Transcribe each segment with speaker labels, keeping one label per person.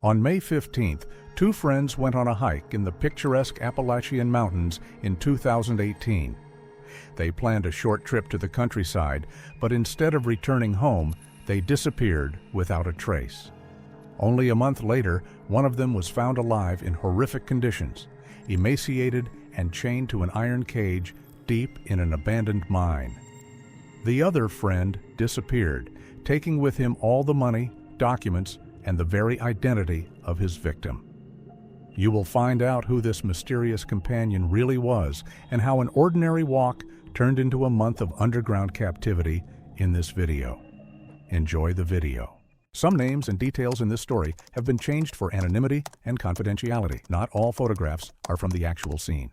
Speaker 1: On May 15th, two friends went on a hike in the picturesque Appalachian Mountains in 2018. They planned a short trip to the countryside, but instead of returning home, they disappeared without a trace. Only a month later, one of them was found alive in horrific conditions, emaciated and chained to an iron cage deep in an abandoned mine. The other friend disappeared, taking with him all the money, documents, and the very identity of his victim. You will find out who this mysterious companion really was and how an ordinary walk turned into a month of underground captivity in this video. Enjoy the video. Some names and details in this story have been changed for anonymity and confidentiality. Not all photographs are from the actual scene.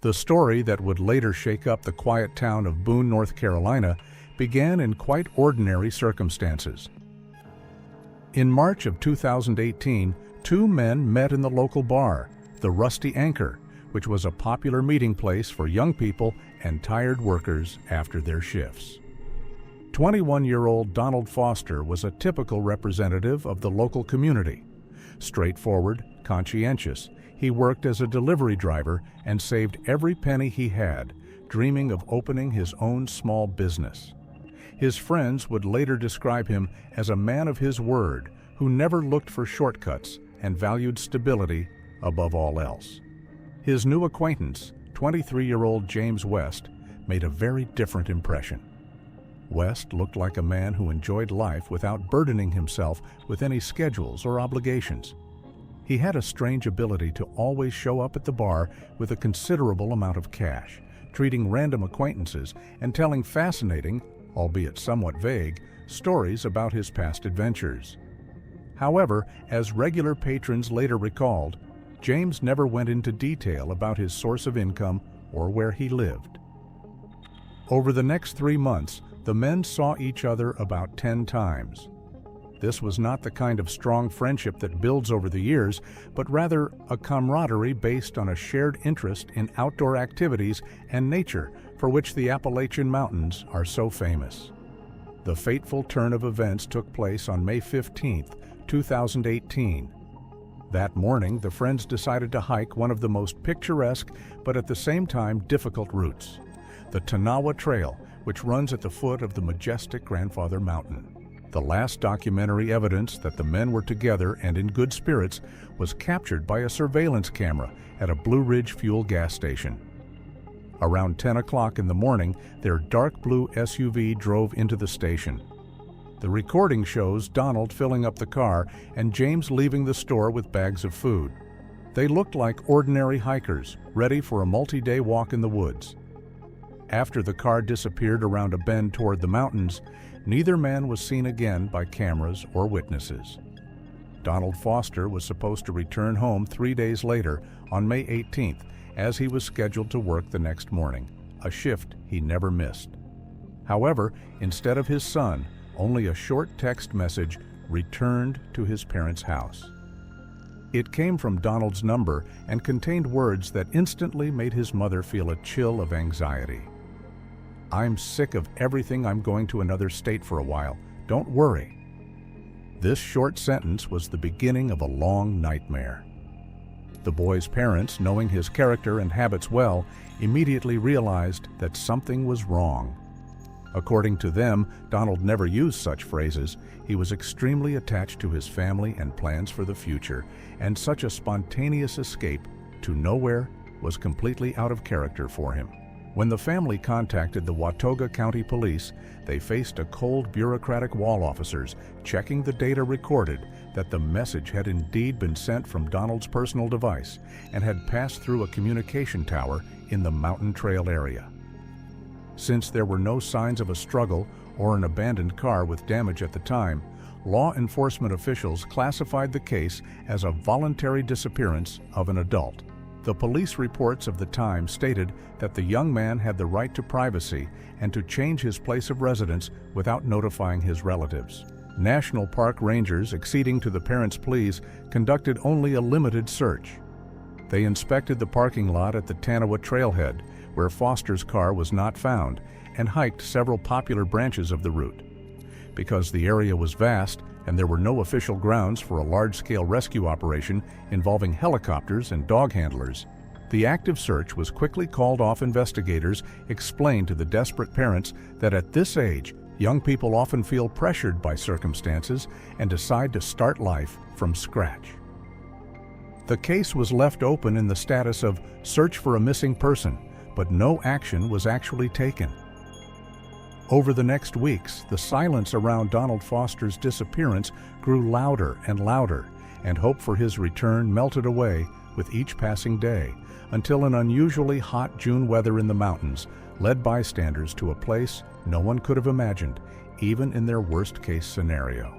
Speaker 1: The story that would later shake up the quiet town of Boone, North Carolina, began in quite ordinary circumstances. In March of 2018, two men met in the local bar, the Rusty Anchor, which was a popular meeting place for young people and tired workers after their shifts. 21-year-old Donald Foster was a typical representative of the local community. Straightforward, conscientious, he worked as a delivery driver and saved every penny he had, dreaming of opening his own small business. His friends would later describe him as a man of his word who never looked for shortcuts and valued stability above all else. His new acquaintance, 23-year-old James West, made a very different impression. West looked like a man who enjoyed life without burdening himself with any schedules or obligations. He had a strange ability to always show up at the bar with a considerable amount of cash, treating random acquaintances and telling fascinating, albeit somewhat vague, stories about his past adventures. However, as regular patrons later recalled, James never went into detail about his source of income or where he lived. Over the next 3 months, the men saw each other about 10 times. This was not the kind of strong friendship that builds over the years, but rather a camaraderie based on a shared interest in outdoor activities and nature for which the Appalachian Mountains are so famous. The fateful turn of events took place on May 15, 2018. That morning, the friends decided to hike one of the most picturesque but at the same time difficult routes, the Tanawa Trail, which runs at the foot of the majestic Grandfather Mountain. The last documentary evidence that the men were together and in good spirits was captured by a surveillance camera at a Blue Ridge fuel gas station. Around 10 o'clock in the morning, their dark blue SUV drove into the station. The recording shows Donald filling up the car and James leaving the store with bags of food. They looked like ordinary hikers, ready for a multi-day walk in the woods. After the car disappeared around a bend toward the mountains, neither man was seen again by cameras or witnesses. Donald Foster was supposed to return home 3 days later, on May 18th, as he was scheduled to work the next morning, a shift he never missed. However, instead of his son, only a short text message returned to his parents' house. It came from Donald's number and contained words that instantly made his mother feel a chill of anxiety. "I'm sick of everything. I'm going to another state for a while. Don't worry." This short sentence was the beginning of a long nightmare. The boy's parents, knowing his character and habits well, immediately realized that something was wrong. According to them, Donald never used such phrases. He was extremely attached to his family and plans for the future, and such a spontaneous escape to nowhere was completely out of character for him. When the family contacted the Watauga County Police, they faced a cold bureaucratic wall officers checking the data recorded that the message had indeed been sent from Donald's personal device and had passed through a communication tower in the mountain trail area. Since there were no signs of a struggle or an abandoned car with damage at the time, law enforcement officials classified the case as a voluntary disappearance of an adult. The police reports of the time stated that the young man had the right to privacy and to change his place of residence without notifying his relatives. National Park rangers, acceding to the parents' pleas, conducted only a limited search. They inspected the parking lot at the Tanawa trailhead, where Foster's car was not found, and hiked several popular branches of the route. Because the area was vast, and there were no official grounds for a large-scale rescue operation involving helicopters and dog handlers. The active search was quickly called off. Investigators explained to the desperate parents that at this age, young people often feel pressured by circumstances and decide to start life from scratch. The case was left open in the status of search for a missing person, but no action was actually taken. Over the next weeks, the silence around Donald Foster's disappearance grew louder and louder, and hope for his return melted away with each passing day, until an unusually hot June weather in the mountains led bystanders to a place no one could have imagined, even in their worst-case scenario.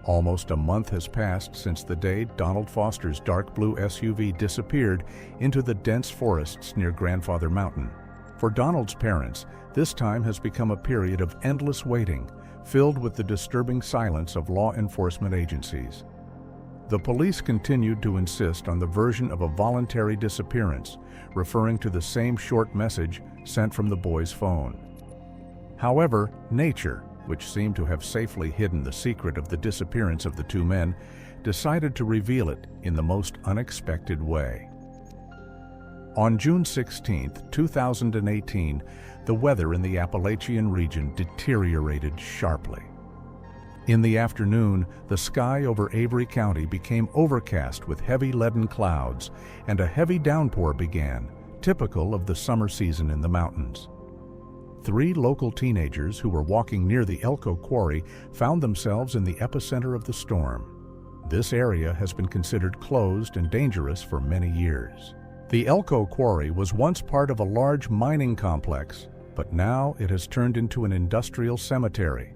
Speaker 1: Almost a month has passed since the day Donald Foster's dark blue SUV disappeared into the dense forests near Grandfather Mountain. For Donald's parents, this time has become a period of endless waiting, filled with the disturbing silence of law enforcement agencies. The police continued to insist on the version of a voluntary disappearance, referring to the same short message sent from the boy's phone. However, nature, which seemed to have safely hidden the secret of the disappearance of the two men, decided to reveal it in the most unexpected way. On June 16, 2018, the weather in the Appalachian region deteriorated sharply. In the afternoon, the sky over Avery County became overcast with heavy leaden clouds, and a heavy downpour began, typical of the summer season in the mountains. 3 local teenagers who were walking near the Elko Quarry found themselves in the epicenter of the storm. This area has been considered closed and dangerous for many years. The Elko Quarry was once part of a large mining complex, but now it has turned into an industrial cemetery.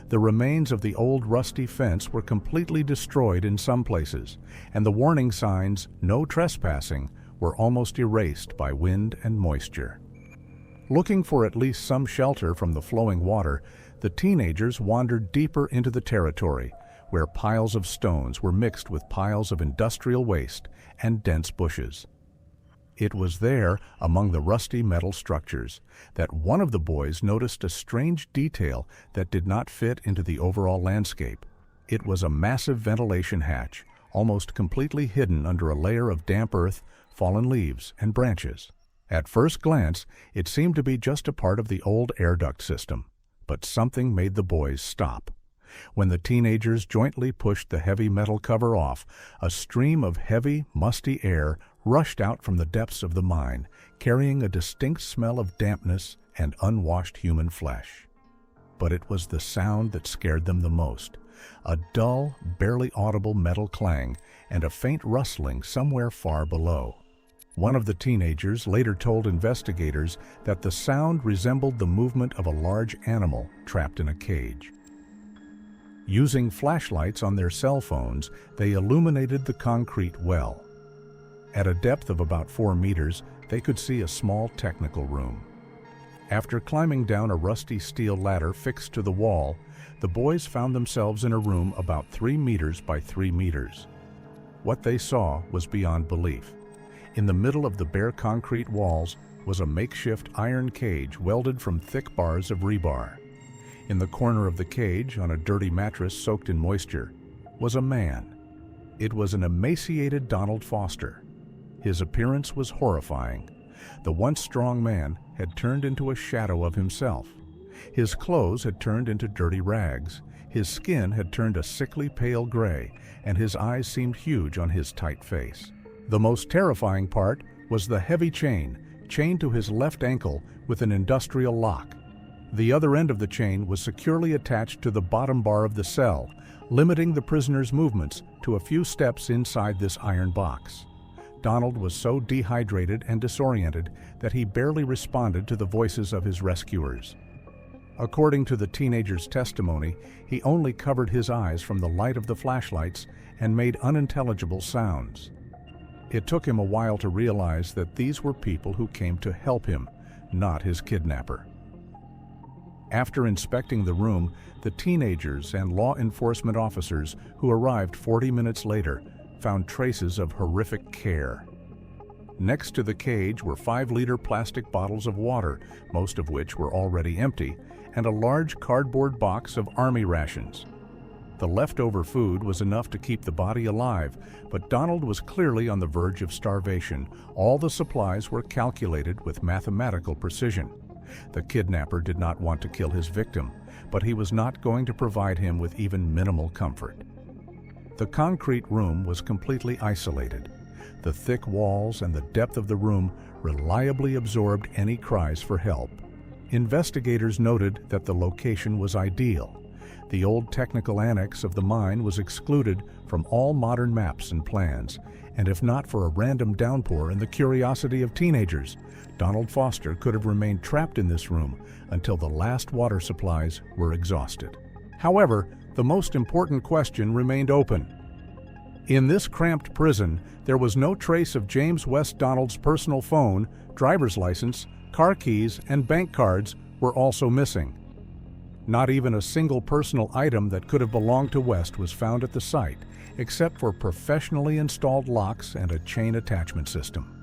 Speaker 1: The remains of the old rusty fence were completely destroyed in some places, and the warning signs, "No trespassing," were almost erased by wind and moisture. Looking for at least some shelter from the flowing water, the teenagers wandered deeper into the territory, where piles of stones were mixed with piles of industrial waste and dense bushes. It was there, among the rusty metal structures, that one of the boys noticed a strange detail that did not fit into the overall landscape. It was a massive ventilation hatch, almost completely hidden under a layer of damp earth, fallen leaves, and branches. At first glance, it seemed to be just a part of the old air duct system, but something made the boys stop. When the teenagers jointly pushed the heavy metal cover off, a stream of heavy, musty air rushed out from the depths of the mine, carrying a distinct smell of dampness and unwashed human flesh. But it was the sound that scared them the most, a dull, barely audible metal clang and a faint rustling somewhere far below. One of the teenagers later told investigators that the sound resembled the movement of a large animal trapped in a cage. Using flashlights on their cell phones, they illuminated the concrete well. At a depth of about 4 meters, they could see a small technical room. After climbing down a rusty steel ladder fixed to the wall, the boys found themselves in a room about 3 meters by 3 meters. What they saw was beyond belief. In the middle of the bare concrete walls was a makeshift iron cage welded from thick bars of rebar. In the corner of the cage, on a dirty mattress soaked in moisture, was a man. It was an emaciated Donald Foster. His appearance was horrifying. The once strong man had turned into a shadow of himself. His clothes had turned into dirty rags. His skin had turned a sickly pale gray, and his eyes seemed huge on his tight face. The most terrifying part was the heavy chain, chained to his left ankle with an industrial lock. The other end of the chain was securely attached to the bottom bar of the cell, limiting the prisoner's movements to a few steps inside this iron box. Donald was so dehydrated and disoriented that he barely responded to the voices of his rescuers. According to the teenager's testimony, he only covered his eyes from the light of the flashlights and made unintelligible sounds. It took him a while to realize that these were people who came to help him, not his kidnapper. After inspecting the room, the teenagers and law enforcement officers who arrived 40 minutes later found traces of horrific care. Next to the cage were 5-liter plastic bottles of water, most of which were already empty, and a large cardboard box of army rations. The leftover food was enough to keep the body alive, but Donald was clearly on the verge of starvation. All the supplies were calculated with mathematical precision. The kidnapper did not want to kill his victim, but he was not going to provide him with even minimal comfort. The concrete room was completely isolated. The thick walls and the depth of the room reliably absorbed any cries for help. Investigators noted that the location was ideal. The old technical annex of the mine was excluded from all modern maps and plans, and if not for a random downpour and the curiosity of teenagers, Donald Foster could have remained trapped in this room until the last water supplies were exhausted. However, the most important question remained open. In this cramped prison, there was no trace of James West. Donald's personal phone, driver's license, car keys, and bank cards were also missing. Not even a single personal item that could have belonged to West was found at the site, except for professionally installed locks and a chain attachment system.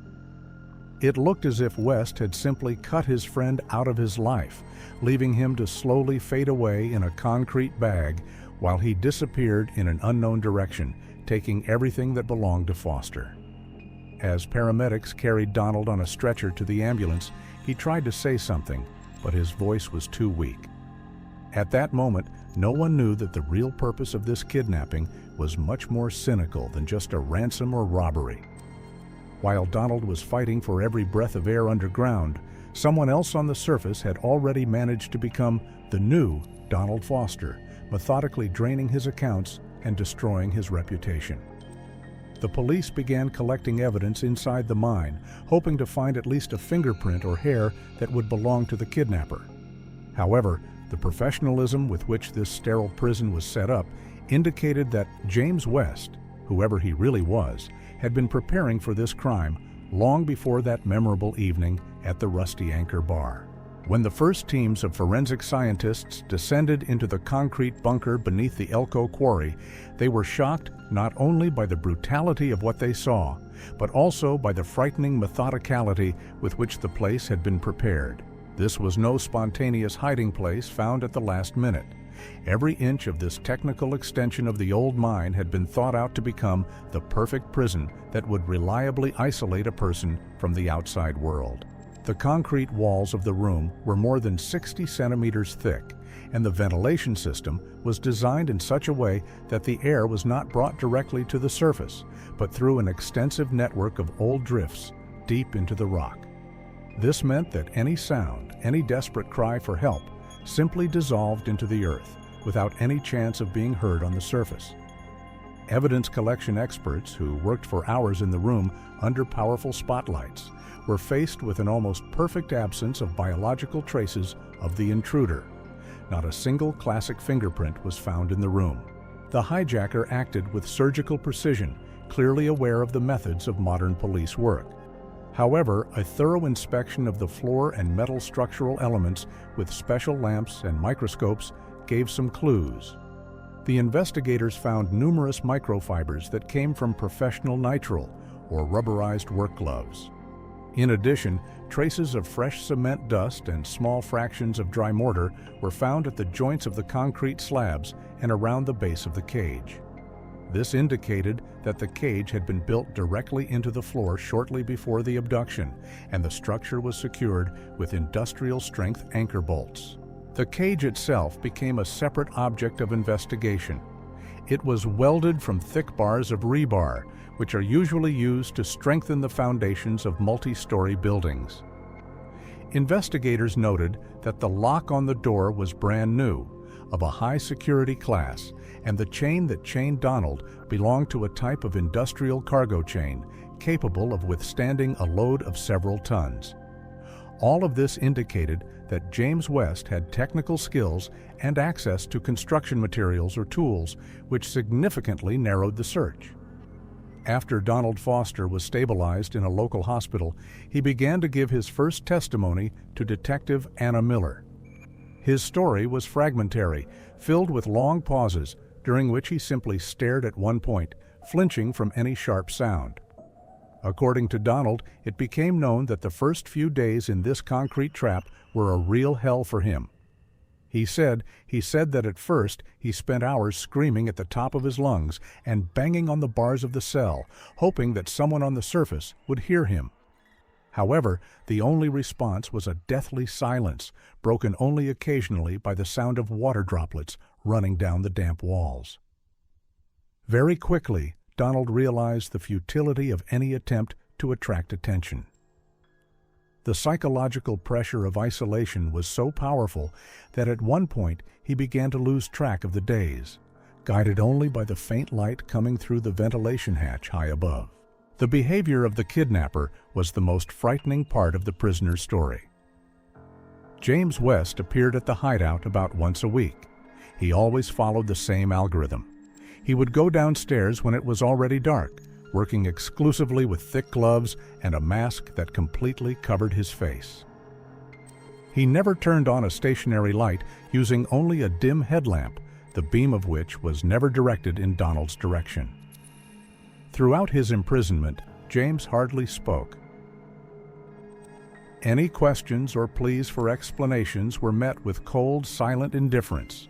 Speaker 1: It looked as if West had simply cut his friend out of his life, leaving him to slowly fade away in a concrete bag while he disappeared in an unknown direction, taking everything that belonged to Foster. As paramedics carried Donald on a stretcher to the ambulance, he tried to say something, but his voice was too weak. At that moment, no one knew that the real purpose of this kidnapping was much more cynical than just a ransom or robbery. While Donald was fighting for every breath of air underground, someone else on the surface had already managed to become the new Donald Foster, methodically draining his accounts and destroying his reputation. The police began collecting evidence inside the mine, hoping to find at least a fingerprint or hair that would belong to the kidnapper. However, the professionalism with which this sterile prison was set up indicated that James West, whoever he really was, had been preparing for this crime long before that memorable evening at the Rusty Anchor Bar. When the first teams of forensic scientists descended into the concrete bunker beneath the Elko quarry, they were shocked not only by the brutality of what they saw, but also by the frightening methodicality with which the place had been prepared. This was no spontaneous hiding place found at the last minute. Every inch of this technical extension of the old mine had been thought out to become the perfect prison that would reliably isolate a person from the outside world. The concrete walls of the room were more than 60 centimeters thick, and the ventilation system was designed in such a way that the air was not brought directly to the surface, but through an extensive network of old drifts deep into the rock. This meant that any sound, any desperate cry for help, simply dissolved into the earth without any chance of being heard on the surface. Evidence collection experts who worked for hours in the room under powerful spotlights were faced with an almost perfect absence of biological traces of the intruder. Not a single classic fingerprint was found in the room. The hijacker acted with surgical precision, clearly aware of the methods of modern police work. However, a thorough inspection of the floor and metal structural elements with special lamps and microscopes gave some clues. The investigators found numerous microfibers that came from professional nitrile or rubberized work gloves. In addition, traces of fresh cement dust and small fractions of dry mortar were found at the joints of the concrete slabs and around the base of the cage. This indicated that the cage had been built directly into the floor shortly before the abduction, and the structure was secured with industrial-strength anchor bolts. The cage itself became a separate object of investigation. It was welded from thick bars of rebar, which are usually used to strengthen the foundations of multi-story buildings. Investigators noted that the lock on the door was brand new, of a high security class, and the chain that chained Donald belonged to a type of industrial cargo chain capable of withstanding a load of several tons. All of this indicated that James West had technical skills and access to construction materials or tools, which significantly narrowed the search. After Donald Foster was stabilized in a local hospital, he began to give his first testimony to Detective Anna Miller. His story was fragmentary, filled with long pauses, during which he simply stared at one point, flinching from any sharp sound. According to Donald, it became known that the first few days in this concrete trap were a real hell for him. He said that at first he spent hours screaming at the top of his lungs and banging on the bars of the cell, hoping that someone on the surface would hear him. However, the only response was a deathly silence, broken only occasionally by the sound of water droplets running down the damp walls. Very quickly, Donald realized the futility of any attempt to attract attention. The psychological pressure of isolation was so powerful that at one point he began to lose track of the days, guided only by the faint light coming through the ventilation hatch high above. The behavior of the kidnapper was the most frightening part of the prisoner's story. James West appeared at the hideout about once a week. He always followed the same algorithm. He would go downstairs when it was already dark, working exclusively with thick gloves and a mask that completely covered his face. He never turned on a stationary light, using only a dim headlamp, the beam of which was never directed in Donald's direction. Throughout his imprisonment, James hardly spoke. Any questions or pleas for explanations were met with cold, silent indifference.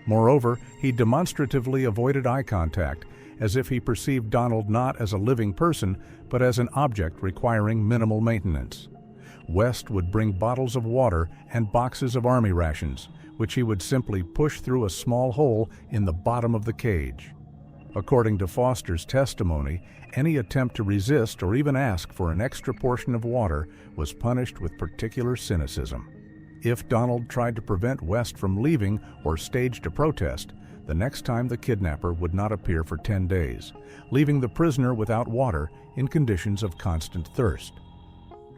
Speaker 1: Moreover, he demonstratively avoided eye contact, as if he perceived Donald not as a living person, but as an object requiring minimal maintenance. West would bring bottles of water and boxes of army rations, which he would simply push through a small hole in the bottom of the cage. According to Foster's testimony, any attempt to resist or even ask for an extra portion of water was punished with particular cynicism. If Donald tried to prevent West from leaving or staged a protest, the next time the kidnapper would not appear for 10 days, leaving the prisoner without water in conditions of constant thirst.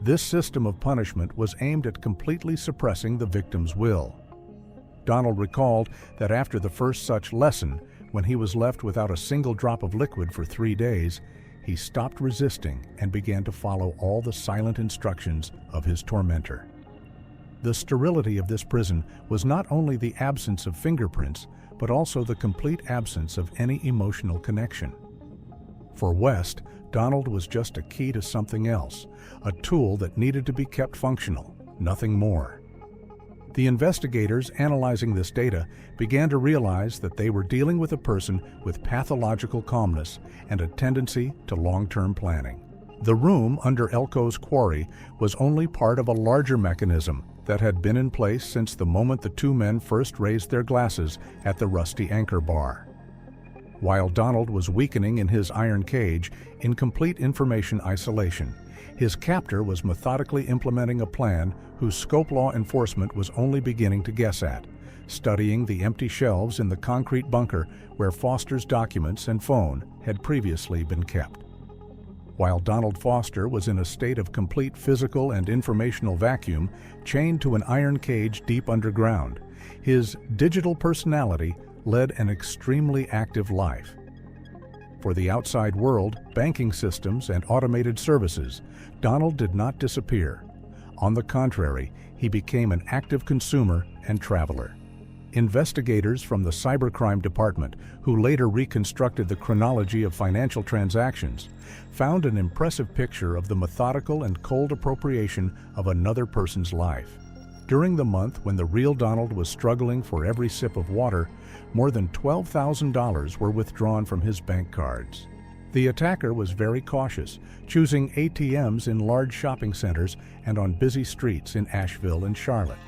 Speaker 1: This system of punishment was aimed at completely suppressing the victim's will. Donald recalled that after the first such lesson, when he was left without a single drop of liquid for 3 days, he stopped resisting and began to follow all the silent instructions of his tormentor. The sterility of this prison was not only the absence of fingerprints, but also the complete absence of any emotional connection. For West, Donald was just a key to something else, a tool that needed to be kept functional, nothing more. The investigators analyzing this data began to realize that they were dealing with a person with pathological calmness and a tendency to long-term planning. The room under Elko's quarry was only part of a larger mechanism that had been in place since the moment the two men first raised their glasses at the Rusty Anchor Bar. While Donald was weakening in his iron cage in complete information isolation, his captor was methodically implementing a plan whose scope law enforcement was only beginning to guess at, studying the empty shelves in the concrete bunker where Foster's documents and phone had previously been kept. While Donald Foster was in a state of complete physical and informational vacuum, chained to an iron cage deep underground, his digital personality led an extremely active life. For the outside world, banking systems, and automated services, Donald did not disappear. On the contrary, he became an active consumer and traveler. Investigators from the Cybercrime Department, who later reconstructed the chronology of financial transactions, found an impressive picture of the methodical and cold appropriation of another person's life. During the month when the real Donald was struggling for every sip of water, more than $12,000 were withdrawn from his bank cards. The attacker was very cautious, choosing ATMs in large shopping centers and on busy streets in Asheville and Charlotte.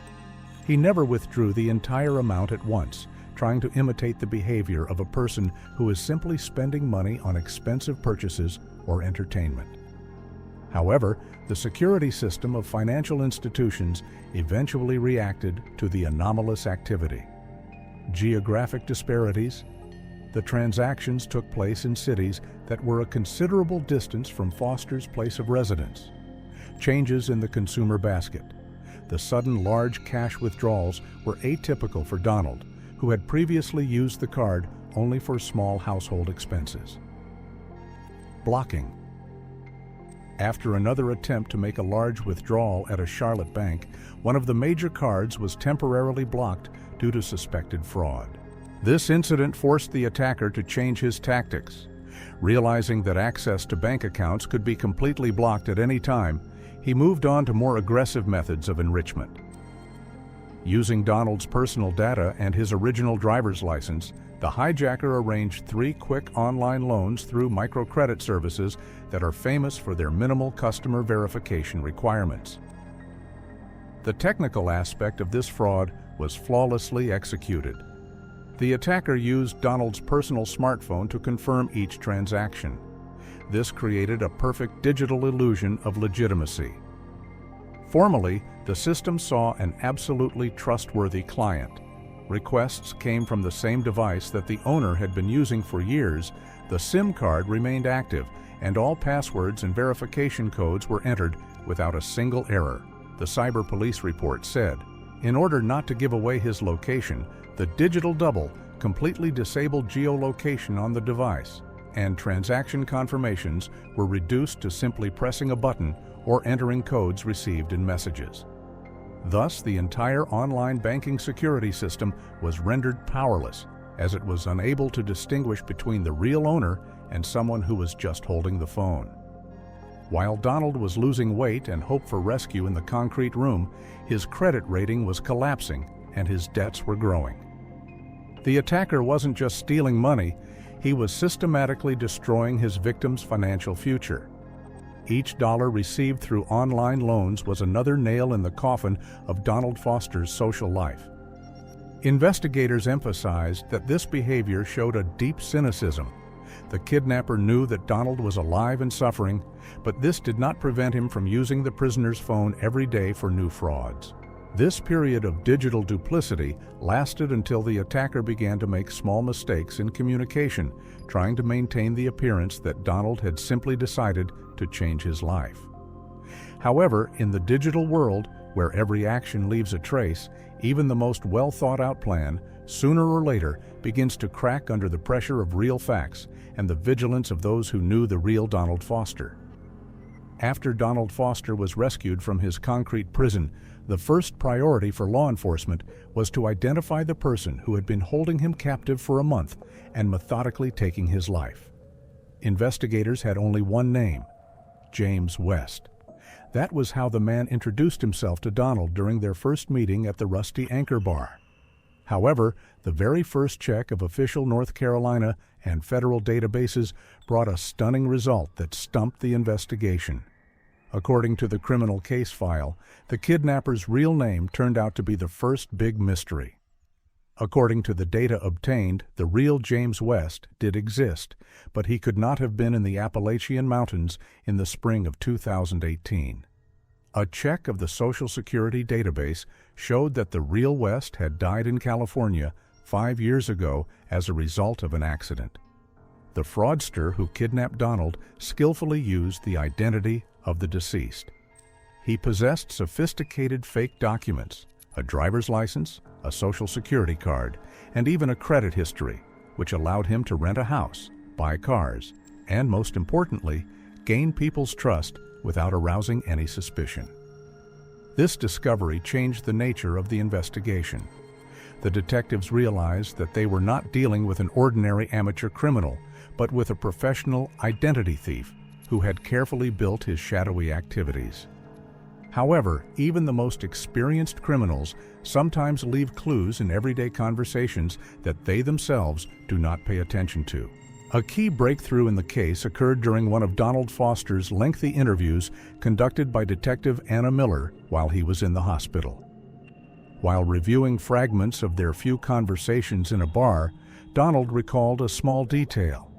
Speaker 1: He never withdrew the entire amount at once, trying to imitate the behavior of a person who is simply spending money on expensive purchases or entertainment. However, the security system of financial institutions eventually reacted to the anomalous activity. Geographic disparities. The transactions took place in cities that were a considerable distance from Foster's place of residence. Changes in the consumer basket. The sudden large cash withdrawals were atypical for Donald, who had previously used the card only for small household expenses. Blocking. After another attempt to make a large withdrawal at a Charlotte bank, one of the major cards was temporarily blocked due to suspected fraud. This incident forced the attacker to change his tactics. Realizing that access to bank accounts could be completely blocked at any time, he moved on to more aggressive methods of enrichment. Using Donald's personal data and his original driver's license, the hijacker arranged 3 quick online loans through microcredit services that are famous for their minimal customer verification requirements. The technical aspect of this fraud was flawlessly executed. The attacker used Donald's personal smartphone to confirm each transaction. This created a perfect digital illusion of legitimacy. Formally, the system saw an absolutely trustworthy client. Requests came from the same device that the owner had been using for years, the SIM card remained active, and all passwords and verification codes were entered without a single error, the cyber police report said. In order not to give away his location, the digital double completely disabled geolocation on the device, and transaction confirmations were reduced to simply pressing a button or entering codes received in messages. Thus, the entire online banking security system was rendered powerless, as it was unable to distinguish between the real owner and someone who was just holding the phone. While Donald was losing weight and hope for rescue in the concrete room, his credit rating was collapsing and his debts were growing. The attacker wasn't just stealing money, he was systematically destroying his victim's financial future. Each dollar received through online loans was another nail in the coffin of Donald Foster's social life. Investigators emphasized that this behavior showed a deep cynicism. The kidnapper knew that Donald was alive and suffering, but this did not prevent him from using the prisoner's phone every day for new frauds. This period of digital duplicity lasted until the attacker began to make small mistakes in communication, trying to maintain the appearance that Donald had simply decided to change his life. However, in the digital world, where every action leaves a trace, even the most well-thought-out plan, sooner or later, begins to crack under the pressure of real facts and the vigilance of those who knew the real Donald Foster. After Donald Foster was rescued from his concrete prison, the first priority for law enforcement was to identify the person who had been holding him captive for a month and methodically taking his life. Investigators had only one name: James West. That was how the man introduced himself to Donald during their first meeting at the Rusty Anchor Bar. However, the very first check of official North Carolina and federal databases brought a stunning result that stumped the investigation. According to the criminal case file, the kidnapper's real name turned out to be the first big mystery. According to the data obtained, the real James West did exist, but he could not have been in the Appalachian Mountains in the spring of 2018. A check of the Social Security database showed that the real West had died in California 5 years ago as a result of an accident. The fraudster who kidnapped Donald skillfully used the identity of the deceased. He possessed sophisticated fake documents, a driver's license, a social security card, and even a credit history, which allowed him to rent a house, buy cars, and most importantly, gain people's trust without arousing any suspicion. This discovery changed the nature of the investigation. The detectives realized that they were not dealing with an ordinary amateur criminal, but with a professional identity thief who had carefully built his shadowy activities. However, even the most experienced criminals sometimes leave clues in everyday conversations that they themselves do not pay attention to. A key breakthrough in the case occurred during one of Donald Foster's lengthy interviews conducted by Detective Anna Miller while he was in the hospital. While reviewing fragments of their few conversations in a bar, Donald recalled a small detail.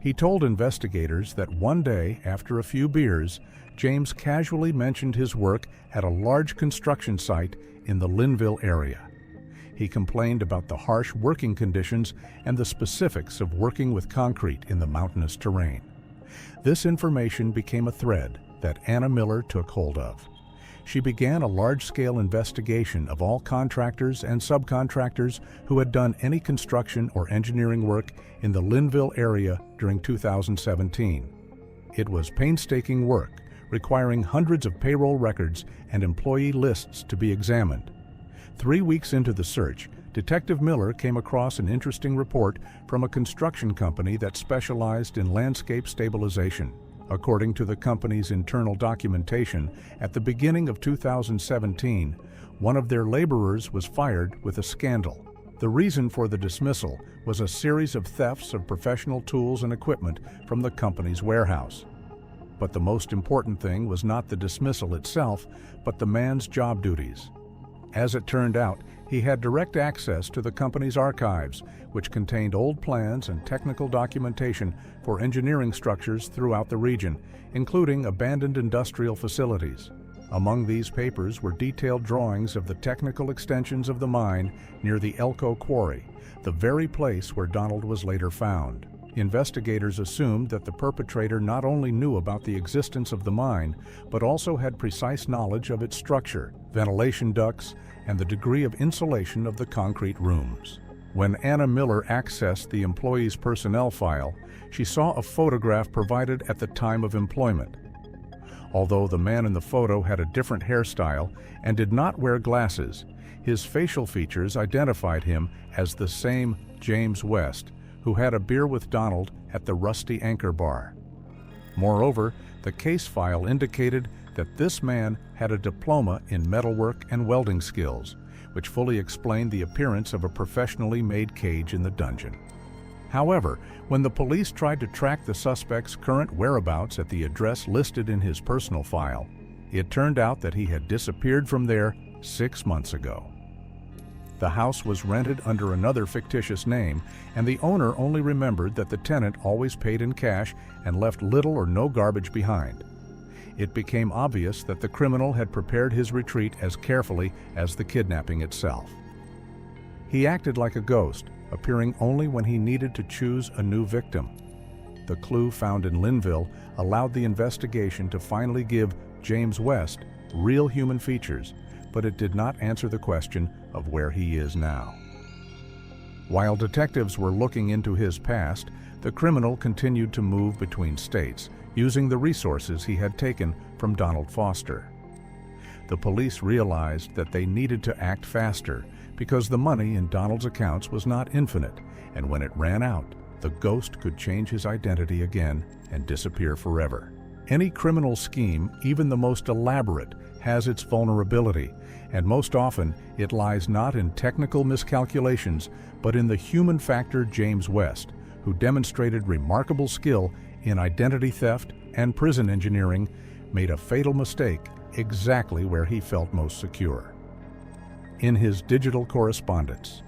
Speaker 1: He told investigators that one day, after a few beers, James casually mentioned his work at a large construction site in the Linville area. He complained about the harsh working conditions and the specifics of working with concrete in the mountainous terrain. This information became a thread that Anna Miller took hold of. She began a large-scale investigation of all contractors and subcontractors who had done any construction or engineering work in the Linville area during 2017. It was painstaking work, requiring hundreds of payroll records and employee lists to be examined. 3 weeks into the search, Detective Miller came across an interesting report from a construction company that specialized in landscape stabilization. According to the company's internal documentation, at the beginning of 2017, one of their laborers was fired with a scandal. The reason for the dismissal was a series of thefts of professional tools and equipment from the company's warehouse. But the most important thing was not the dismissal itself, but the man's job duties. As it turned out, he had direct access to the company's archives, which contained old plans and technical documentation for engineering structures throughout the region, including abandoned industrial facilities. Among these papers were detailed drawings of the technical extensions of the mine near the Elko Quarry, the very place where Donald was later found. Investigators assumed that the perpetrator not only knew about the existence of the mine, but also had precise knowledge of its structure, ventilation ducts, and the degree of insulation of the concrete rooms. When Anna Miller accessed the employee's personnel file, she saw a photograph provided at the time of employment. Although the man in the photo had a different hairstyle and did not wear glasses, his facial features identified him as the same James West, who had a beer with Donald at the Rusty Anchor Bar. Moreover, the case file indicated that this man had a diploma in metalwork and welding skills, which fully explained the appearance of a professionally made cage in the dungeon. However, when the police tried to track the suspect's current whereabouts at the address listed in his personal file, it turned out that he had disappeared from there 6 months ago. The house was rented under another fictitious name, and the owner only remembered that the tenant always paid in cash and left little or no garbage behind. It became obvious that the criminal had prepared his retreat as carefully as the kidnapping itself. He acted like a ghost, appearing only when he needed to choose a new victim. The clue found in Linville allowed the investigation to finally give James West real human features, but it did not answer the question of where he is now. While detectives were looking into his past, the criminal continued to move between states, using the resources he had taken from Donald Foster. The police realized that they needed to act faster because the money in Donald's accounts was not infinite, and when it ran out, the ghost could change his identity again and disappear forever. Any criminal scheme, even the most elaborate, has its vulnerability, and most often it lies not in technical miscalculations, but in the human factor James West, who demonstrated remarkable skill in identity theft and prison engineering, made a fatal mistake exactly where he felt most secure: in his digital correspondence.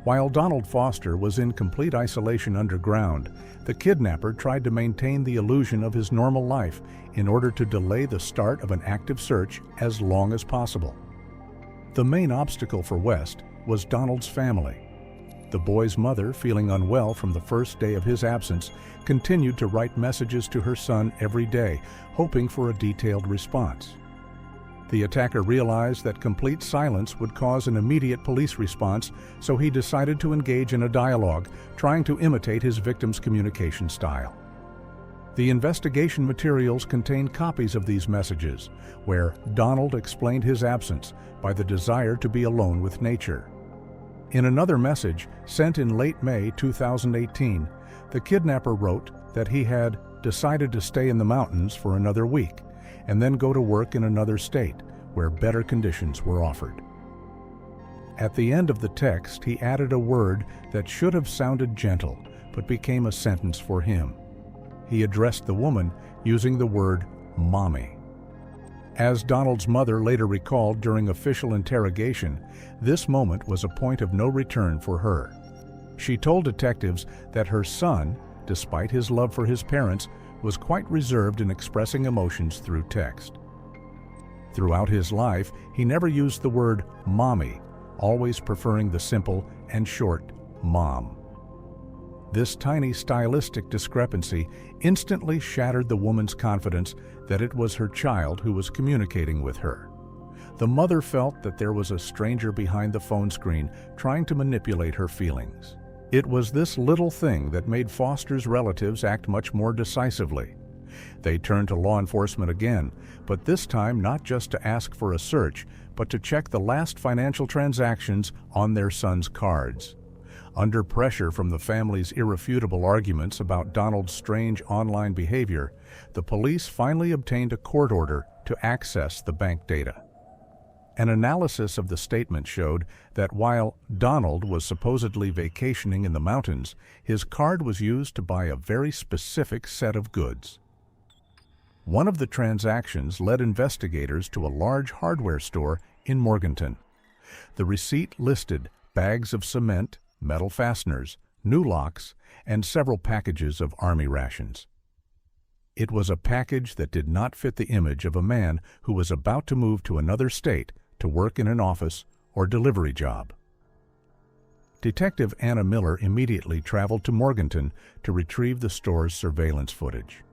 Speaker 1: While Donald Foster was in complete isolation underground, the kidnapper tried to maintain the illusion of his normal life in order to delay the start of an active search as long as possible. The main obstacle for West was Donald's family. The boy's mother, feeling unwell from the first day of his absence, continued to write messages to her son every day, hoping for a detailed response. The attacker realized that complete silence would cause an immediate police response, so he decided to engage in a dialogue, trying to imitate his victim's communication style. The investigation materials contain copies of these messages, where Donald explained his absence by the desire to be alone with nature. In another message, sent in late May 2018, the kidnapper wrote that he had decided to stay in the mountains for another week, and then go to work in another state, where better conditions were offered. At the end of the text, he added a word that should have sounded gentle, but became a sentence for him. He addressed the woman using the word "mommy." As Donald's mother later recalled during official interrogation, this moment was a point of no return for her. She told detectives that her son, despite his love for his parents, was quite reserved in expressing emotions through text. Throughout his life, he never used the word "mommy," always preferring the simple and short "mom." This tiny stylistic discrepancy instantly shattered the woman's confidence that it was her child who was communicating with her. The mother felt that there was a stranger behind the phone screen trying to manipulate her feelings. It was this little thing that made Foster's relatives act much more decisively. They turned to law enforcement again, but this time not just to ask for a search, but to check the last financial transactions on their son's cards. Under pressure from the family's irrefutable arguments about Donald's strange online behavior, the police finally obtained a court order to access the bank data. An analysis of the statement showed that while Donald was supposedly vacationing in the mountains, his card was used to buy a very specific set of goods. One of the transactions led investigators to a large hardware store in Morganton. The receipt listed bags of cement, metal fasteners, new locks, and several packages of army rations. It was a package that did not fit the image of a man who was about to move to another state to work in an office or delivery job. Detective Anna Miller immediately traveled to Morganton to retrieve the store's surveillance footage.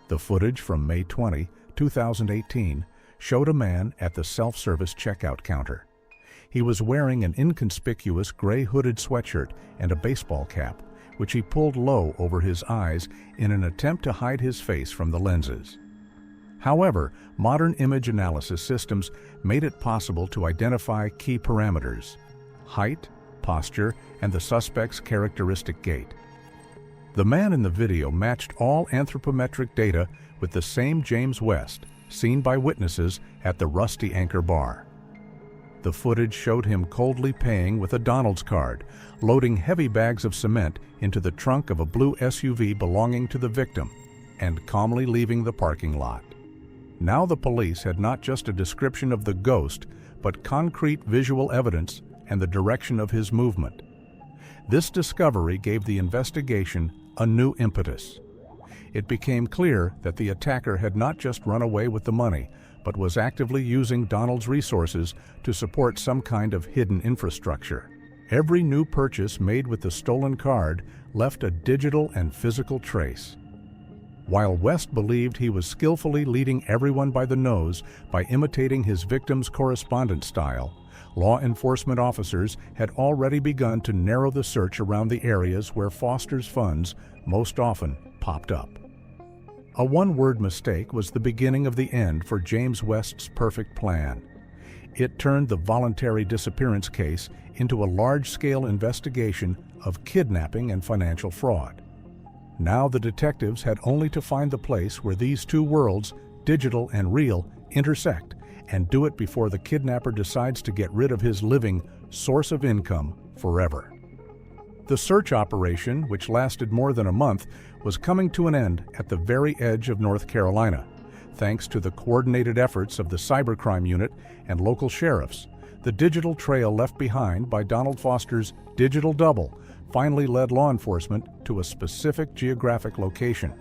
Speaker 1: The footage from May 20, 2018, showed a man at the self-service checkout counter. He was wearing an inconspicuous gray hooded sweatshirt and a baseball cap, which he pulled low over his eyes in an attempt to hide his face from the lenses. However, modern image analysis systems made it possible to identify key parameters: height, posture, and the suspect's characteristic gait. The man in the video matched all anthropometric data with the same James West, seen by witnesses at the Rusty Anchor Bar. The footage showed him coldly paying with a Donald's card, loading heavy bags of cement into the trunk of a blue SUV belonging to the victim, and calmly leaving the parking lot. Now the police had not just a description of the ghost, but concrete visual evidence and the direction of his movement. This discovery gave the investigation a new impetus. It became clear that the attacker had not just run away with the money, but was actively using Donald's resources to support some kind of hidden infrastructure. Every new purchase made with the stolen card left a digital and physical trace. While West believed he was skillfully leading everyone by the nose by imitating his victim's correspondence style, law enforcement officers had already begun to narrow the search around the areas where Foster's funds most often popped up. A one-word mistake was the beginning of the end for James West's perfect plan. It turned the voluntary disappearance case into a large-scale investigation of kidnapping and financial fraud. Now the detectives had only to find the place where these two worlds, digital and real, intersect, and do it before the kidnapper decides to get rid of his living source of income forever. The search operation, which lasted more than a month, was coming to an end at the very edge of North Carolina. Thanks to the coordinated efforts of the cybercrime unit and local sheriffs, the digital trail left behind by Donald Foster's digital double finally led law enforcement to a specific geographic location.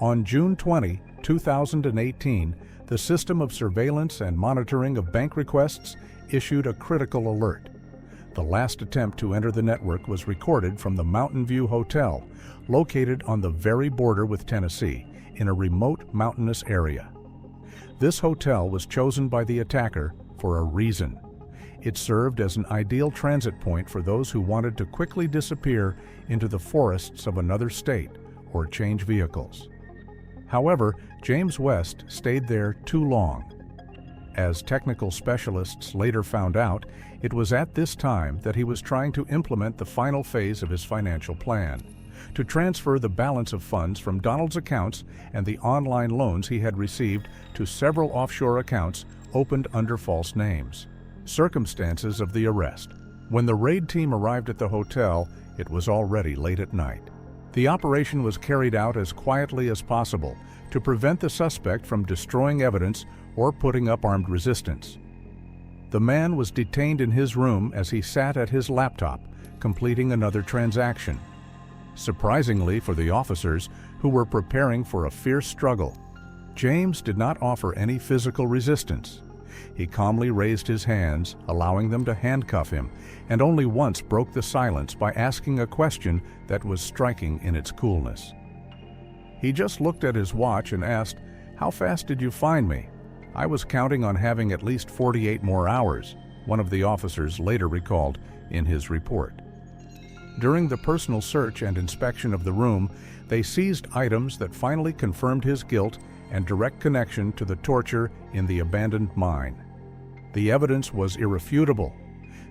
Speaker 1: On June 20, 2018, the system of surveillance and monitoring of bank requests issued a critical alert. The last attempt to enter the network was recorded from the Mountain View Hotel, located on the very border with Tennessee, in a remote mountainous area. This hotel was chosen by the attacker for a reason. It served as an ideal transit point for those who wanted to quickly disappear into the forests of another state or change vehicles. However, James West stayed there too long. As technical specialists later found out, it was at this time that he was trying to implement the final phase of his financial plan, to transfer the balance of funds from Donald's accounts and the online loans he had received to several offshore accounts opened under false names. Circumstances of the arrest. When the raid team arrived at the hotel, it was already late at night. The operation was carried out as quietly as possible to prevent the suspect from destroying evidence or putting up armed resistance. The man was detained in his room as he sat at his laptop, completing another transaction. Surprisingly for the officers, who were preparing for a fierce struggle, James did not offer any physical resistance. He calmly raised his hands, allowing them to handcuff him, and only once broke the silence by asking a question that was striking in its coolness. He just looked at his watch and asked, "How fast did you find me?" "I was counting on having at least 48 more hours," one of the officers later recalled in his report. During the personal search and inspection of the room, they seized items that finally confirmed his guilt and direct connection to the torture in the abandoned mine. The evidence was irrefutable.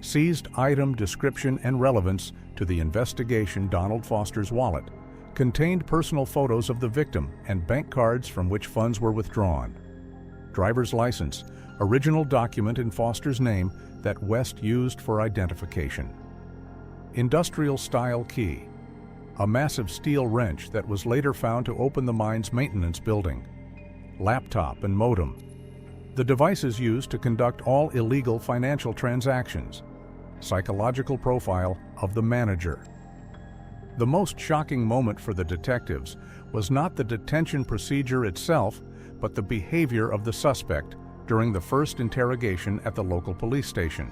Speaker 1: seized item description and relevance to the investigation. Donald Foster's wallet contained personal photos of the victim and bank cards from which funds were withdrawn. Driver's license, original document in Foster's name that West used for identification. Industrial-style key, a massive steel wrench that was later found to open the mine's maintenance building. Laptop and modem, the devices used to conduct all illegal financial transactions. Psychological profile of the manager. The most shocking moment for the detectives was not the detention procedure itself, but the behavior of the suspect during the first interrogation at the local police station.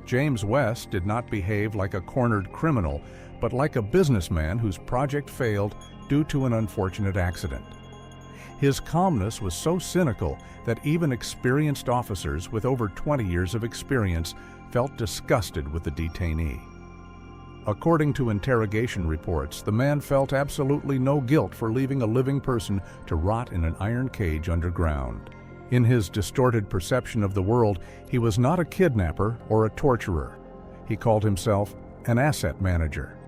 Speaker 1: James West did not behave like a cornered criminal, but like a businessman whose project failed due to an unfortunate accident. His calmness was so cynical that even experienced officers with over 20 years of experience felt disgusted with the detainee. According to interrogation reports, the man felt absolutely no guilt for leaving a living person to rot in an iron cage underground. In his distorted perception of the world, he was not a kidnapper or a torturer. He called himself an asset manager.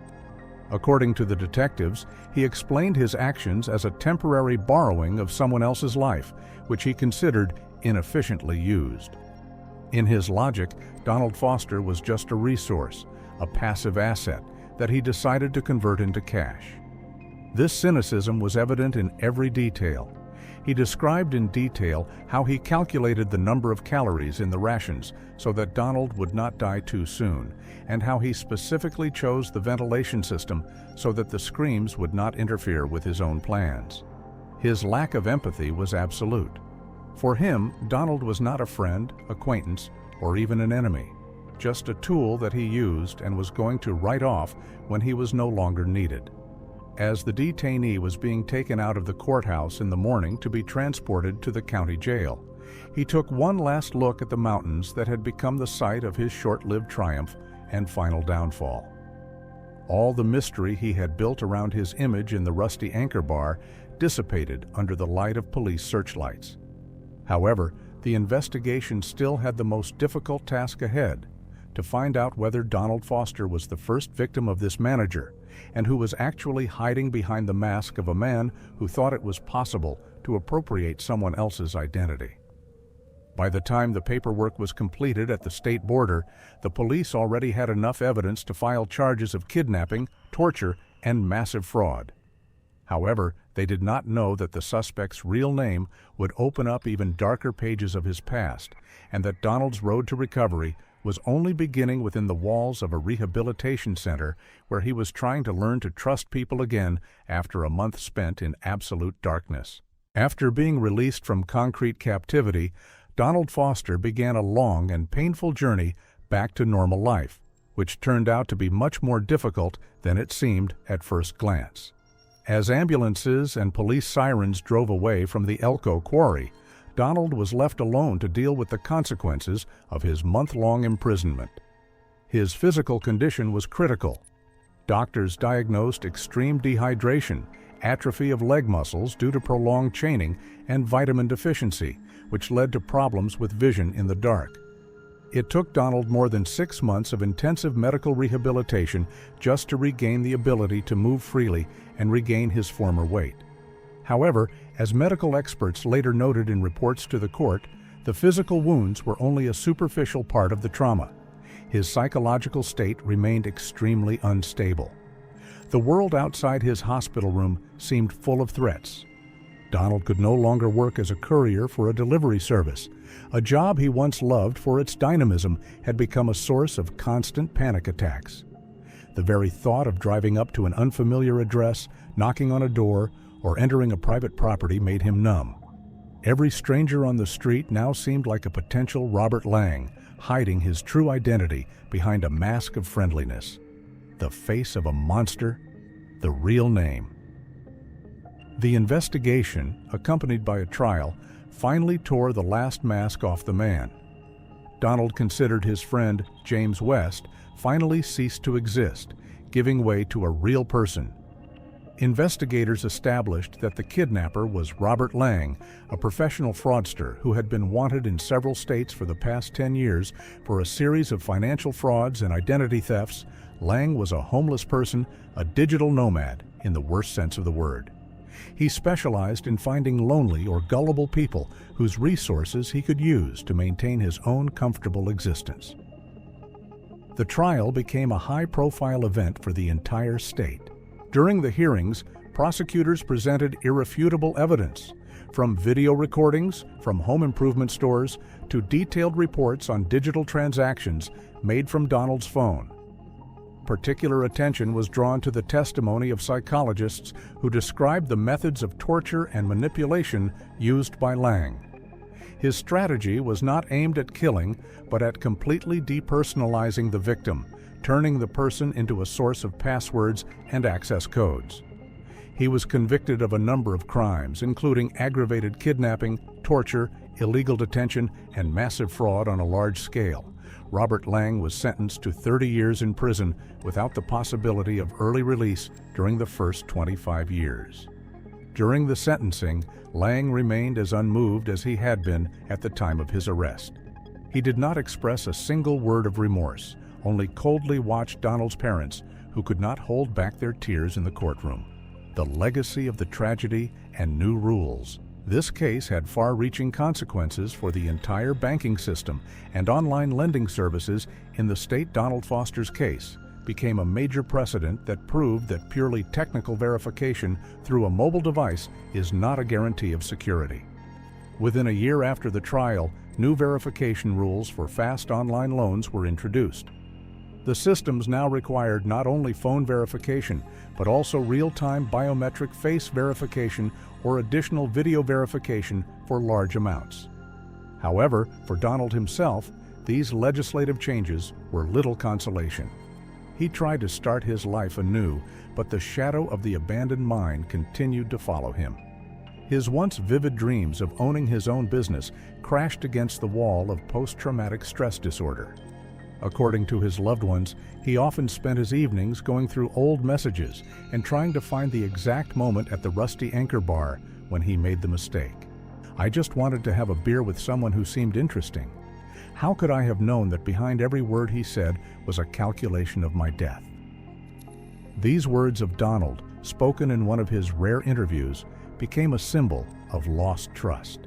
Speaker 1: According to the detectives, he explained his actions as a temporary borrowing of someone else's life, which he considered inefficiently used. In his logic, Donald Foster was just a resource, a passive asset that he decided to convert into cash. This cynicism was evident in every detail. He described in detail how he calculated the number of calories in the rations so that Donald would not die too soon, and how he specifically chose the ventilation system so that the screams would not interfere with his own plans. His lack of empathy was absolute. For him, Donald was not a friend, acquaintance, or even an enemy, just a tool that he used and was going to write off when he was no longer needed. As the detainee was being taken out of the courthouse in the morning to be transported to the county jail, he took one last look at the mountains that had become the site of his short-lived triumph and final downfall. All the mystery he had built around his image in the rusty anchor bar dissipated under the light of police searchlights. However, the investigation still had the most difficult task ahead: to find out whether Donald Foster was the first victim of this manager, and who was actually hiding behind the mask of a man who thought it was possible to appropriate someone else's identity. By the time the paperwork was completed at the state border, the police already had enough evidence to file charges of kidnapping, torture, and massive fraud. However, they did not know that the suspect's real name would open up even darker pages of his past, and that Donald's road to recovery was only beginning within the walls of a rehabilitation center where he was trying to learn to trust people again after a month spent in absolute darkness. After being released from concrete captivity, Donald Foster began a long and painful journey back to normal life, which turned out to be much more difficult than it seemed at first glance. As ambulances and police sirens drove away from the Elko quarry, Donald was left alone to deal with the consequences of his month-long imprisonment. His physical condition was critical. Doctors diagnosed extreme dehydration, atrophy of leg muscles due to prolonged chaining, and vitamin deficiency, which led to problems with vision in the dark. It took Donald more than 6 months of intensive medical rehabilitation just to regain the ability to move freely and regain his former weight. However, as medical experts later noted in reports to the court, the physical wounds were only a superficial part of the trauma. His psychological state remained extremely unstable. The world outside his hospital room seemed full of threats. Donald could no longer work as a courier for a delivery service. A job he once loved for its dynamism had become a source of constant panic attacks. The very thought of driving up to an unfamiliar address, knocking on a door, or entering a private property made him numb. Every stranger on the street now seemed like a potential Robert Lang, hiding his true identity behind a mask of friendliness. The face of a monster, the real name. The investigation, accompanied by a trial, finally tore the last mask off the man. Donald considered his friend, James West, finally ceased to exist, giving way to a real person. Investigators established that the kidnapper was Robert Lang, a professional fraudster who had been wanted in several states for the past 10 years for a series of financial frauds and identity thefts. Lang was a homeless person, a digital nomad in the worst sense of the word. He specialized in finding lonely or gullible people whose resources he could use to maintain his own comfortable existence. The trial became a high-profile event for the entire state. During the hearings, prosecutors presented irrefutable evidence, from video recordings from home improvement stores to detailed reports on digital transactions made from Donald's phone. Particular attention was drawn to the testimony of psychologists who described the methods of torture and manipulation used by Lang. His strategy was not aimed at killing, but at completely depersonalizing the victim, turning the person into a source of passwords and access codes. He was convicted of a number of crimes, including aggravated kidnapping, torture, illegal detention, and massive fraud on a large scale. Robert Lang was sentenced to 30 years in prison without the possibility of early release during the first 25 years. During the sentencing, Lang remained as unmoved as he had been at the time of his arrest. He did not express a single word of remorse, only coldly watched Donald's parents, who could not hold back their tears in the courtroom. The legacy of the tragedy and new rules. This case had far-reaching consequences for the entire banking system, and online lending services in the state Donald Foster's case became a major precedent that proved that purely technical verification through a mobile device is not a guarantee of security. Within a year after the trial, new verification rules for fast online loans were introduced. The systems now required not only phone verification, but also real-time biometric face verification or additional video verification for large amounts. However, for Donald himself, these legislative changes were little consolation. He tried to start his life anew, but the shadow of the abandoned mine continued to follow him. His once vivid dreams of owning his own business crashed against the wall of post-traumatic stress disorder. According to his loved ones, he often spent his evenings going through old messages and trying to find the exact moment at the Rusty Anchor Bar when he made the mistake. "I just wanted to have a beer with someone who seemed interesting. How could I have known that behind every word he said was a calculation of my death?" These words of Donald, spoken in one of his rare interviews, became a symbol of lost trust.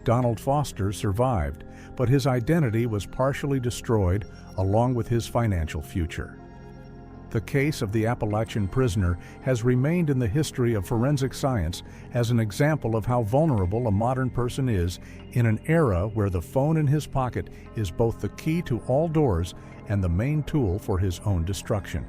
Speaker 1: Donald Foster survived, but his identity was partially destroyed along with his financial future. The case of the Appalachian prisoner has remained in the history of forensic science as an example of how vulnerable a modern person is in an era where the phone in his pocket is both the key to all doors and the main tool for his own destruction.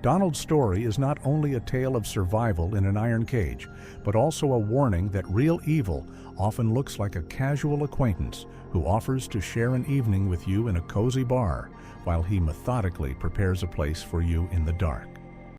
Speaker 1: Donald's story is not only a tale of survival in an iron cage, but also a warning that real evil often looks like a casual acquaintance who offers to share an evening with you in a cozy bar while he methodically prepares a place for you in the dark.